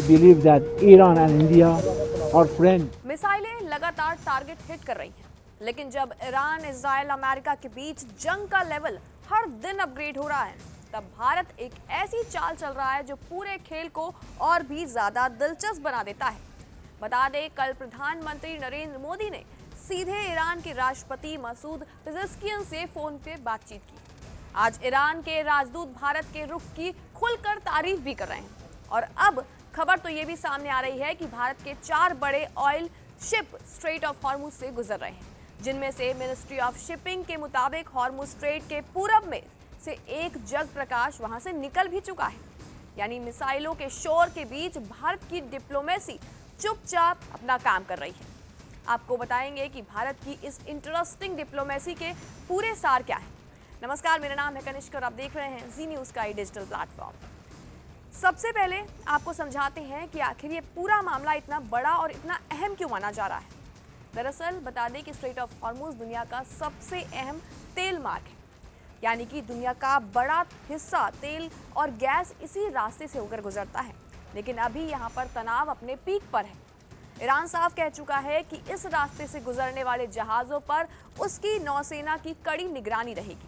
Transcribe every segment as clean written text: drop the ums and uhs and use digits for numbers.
believe that Iran and India are friends. मिसाइलें लगातार target hit कर रही हैं, लेकिन जब ईरान, इजराइल, अमेरिका के बीच जंग का लेवल हर दिन अपग्रेड हो रहा है, तब भारत एक ऐसी चाल चल रहा है जो पूरे खेल को और भी ज्यादा दिलचस्प बना देता है। बता दें, कल प्रधानमंत्री नरेंद्र मोदी ने सीधे ईरान के राष्ट्रपति मसूद पेजेश्कियन से फोन पे बातचीत की। आज ईरान के राजदूत भारत के रुख की खुलकर तारीफ भी कर रहे हैं। और अब खबर तो ये भी सामने आ रही है कि भारत के 4 बड़े oil ship straight of Hormuz से गुजर रहे हैं, जिनमें से मिनिस्ट्री ऑफ शिपिंग के मुताबिक हॉर्मुज स्ट्रेट के पूरब में से एक जग प्रकाश वहां से निकल भी चुका है। यानी मिसाइलों के शोर के बीच भारत की डिप्लोमेसी चुपचाप अपना काम कर रही है। आपको बताएंगे कि भारत की इस इंटरेस्टिंग डिप्लोमेसी के पूरे सार क्या है। नमस्कार, मेरा नाम है कनिष्क और आप देख रहे हैं जी न्यूज़ का डिजिटल प्लेटफॉर्म। सबसे पहले आपको समझाते हैं कि आखिर ये पूरा मामला इतना बड़ा और इतना अहम क्यों माना जा रहा है। दरअसल बता दें कि स्ट्रेट ऑफ हॉर्मुज दुनिया का सबसे अहम तेल मार्ग है, यानी कि दुनिया का बड़ा हिस्सा तेल और गैस इसी रास्ते से होकर गुजरता है। लेकिन अभी यहाँ पर तनाव अपने पीक पर है। ईरान साफ कह चुका है कि इस रास्ते से गुजरने वाले जहाज़ों पर उसकी नौसेना की कड़ी निगरानी रहेगी।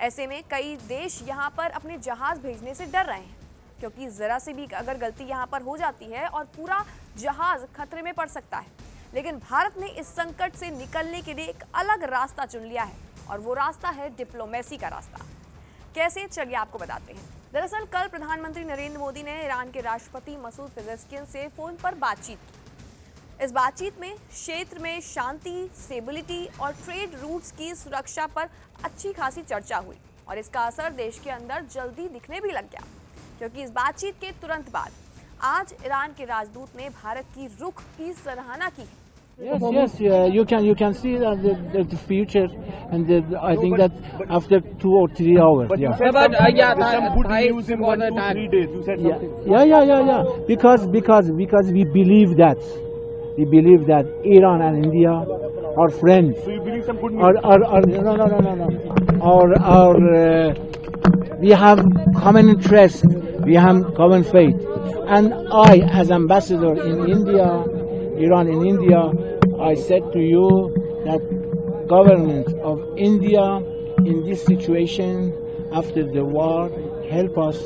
ऐसे में कई देश यहाँ पर अपने जहाज़ भेजने से डर रहे हैं, क्योंकि ज़रा सी भी अगर गलती यहाँ पर हो जाती है और पूरा जहाज़ खतरे में पड़ सकता है। लेकिन भारत ने इस संकट से निकलने के लिए एक अलग रास्ता चुन लिया है, और वो रास्ता है डिप्लोमेसी का रास्ता। कैसे, चलिए आपको बताते हैं। दरअसल कल प्रधानमंत्री नरेंद्र मोदी ने ईरान के राष्ट्रपति मसूद पेजेश्कियन से फ़ोन पर बातचीत की। इस बातचीत में क्षेत्र में शांति, स्टेबिलिटी और ट्रेड रूट्स की सुरक्षा पर अच्छी खासी चर्चा हुई, और इसका असर देश के अंदर जल्दी दिखने भी लग गया, क्योंकि इस बातचीत के तुरंत बाद आज ईरान के राजदूत ने भारत की रुख की सराहना की है। Yes, you can see that the future, and I think that after 2 or 3 hours. But Yeah. you said some good news in 1, 2, 3 days. You said something. Yeah. Because we believe that Iran and India are friends. So you believe some good news? No. We have common interest. We have common faith. And I, as ambassador in India, Iran in India, I said to you that government of India in this situation after the war help us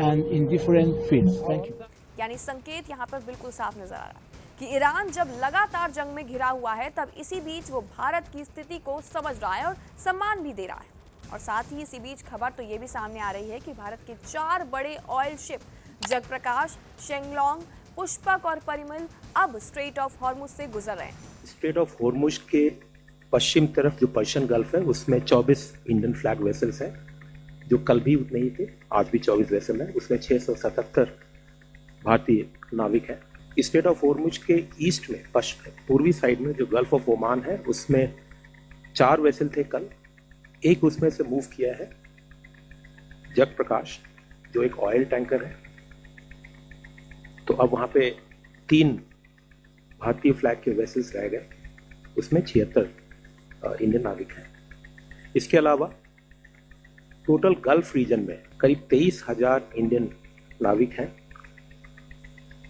and in different fields. Thank you. यानी संकेत यहाँ पर बिल्कुल साफ नजर आ रहा है कि ईरान जब लगातार जंग में घिरा हुआ है, तब इसी बीच वो भारत की स्थिति को समझ रहा है और सम्मान भी दे रहा है। और साथ ही इसी बीच खबर तो ये भी सामने आ रही है कि भारत के 4 बड़े ऑयल शिप जगप्रकाश, शेंगलोंग, पुष्पक और परिमल अब स्ट्रेट ऑफ हॉर्मुज से गुजर रहे हैं। स्ट्रेट ऑफ हॉर्मुज के पश्चिम तरफ जो पर्शियन गल्फ है, उसमें 24 इंडियन फ्लैग वेसल्स हैं, जो कल भी उतने ही थे, आज भी 24 वेसल हैं। उसमें 677 भारतीय नाविक हैं। स्ट्रेट ऑफ हॉर्मुज के ईस्ट में, पूर्वी साइड में जो गल्फ ऑफ ओमान है, उसमें 4 वेसल थे कल। एक उसमें से मूव किया है जग प्रकाश, जो एक ऑयल टैंकर है। तो अब वहाँ पे 3 भारतीय फ्लैग के वेसल्स रह गए, उसमें 76 इंडियन नाविक हैं। इसके अलावा टोटल गल्फ रीजन में करीब 23,000 इंडियन नाविक हैं,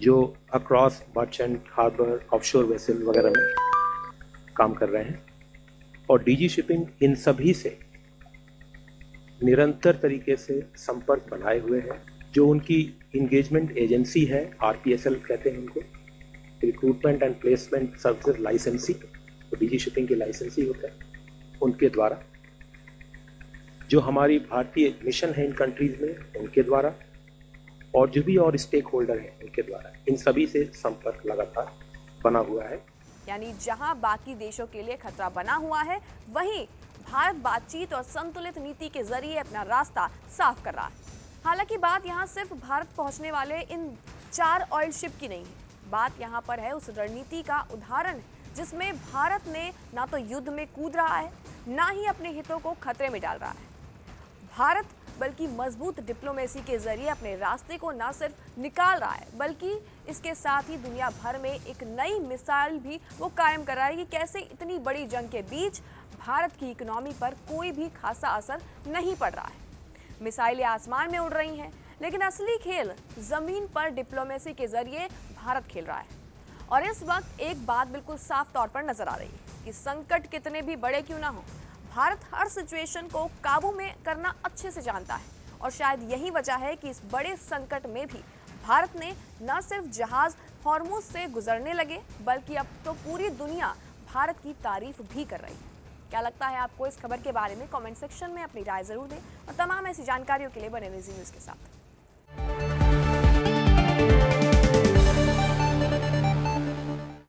जो across merchant, harbour, offshore vessel वगैरह में काम कर रहे हैं। और डीजी शिपिंग इन सभी से निरंतर तरीके से संपर्क बनाए हुए है। जो उनकी इंगेजमेंट एजेंसी है, RPSL कहते हैं उनको, रिक्रूटमेंट एंड प्लेसमेंट सर्विसेज लाइसेंसी, तो डीजी शिपिंग की लाइसेंसी होता है, उनके द्वारा। जो हमारी भारतीय मिशन है इन कंट्रीज में, उनके द्वारा, और जो भी और स्टेक होल्डर हैं उनके द्वारा, इन सभी से संपर्क लगातार बना हुआ है। यानी जहां बाकी देशों के लिए खतरा बना हुआ है, वहीं भारत बातचीत और संतुलित नीति के जरिए अपना रास्ता साफ कर रहा है। हालांकि बात यहाँ सिर्फ भारत पहुंचने वाले इन 4 ऑयल शिप की नहीं है। बात यहाँ पर है उस रणनीति का उदाहरण जिसमें भारत ने ना तो युद्ध में कूद रहा है, ना ही अपने हितों को खतरे में डाल रहा है। भारत बल्कि मजबूत डिप्लोमेसी के जरिए अपने रास्ते को न सिर्फ निकाल रहा है, बल्कि इसके साथ ही दुनिया भर में एक नई मिसाल भी वो कायम कर रहा है कि कैसे इतनी बड़ी जंग के बीच भारत की इकोनॉमी पर कोई भी खासा असर नहीं पड़ रहा है। मिसाइलें आसमान में उड़ रही हैं, लेकिन असली खेल जमीन पर डिप्लोमेसी के जरिए भारत खेल रहा है। और इस वक्त एक बात बिल्कुल साफ तौर पर नजर आ रही है कि संकट कितने भी बड़े क्यों ना हो, भारत हर सिचुएशन को काबू में करना अच्छे से जानता है। और शायद यही वजह है कि इस बड़े संकट में भी भारत ने न सिर्फ जहाज हॉर्मुज से गुजरने लगे, बल्कि अब तो पूरी दुनिया भारत की तारीफ भी कर रही है। क्या लगता है आपको इस खबर के बारे में? कमेंट सेक्शन में अपनी राय जरूर दें और तमाम ऐसी जानकारियों के लिए बने रहिए ज़ी न्यूज़ के साथ।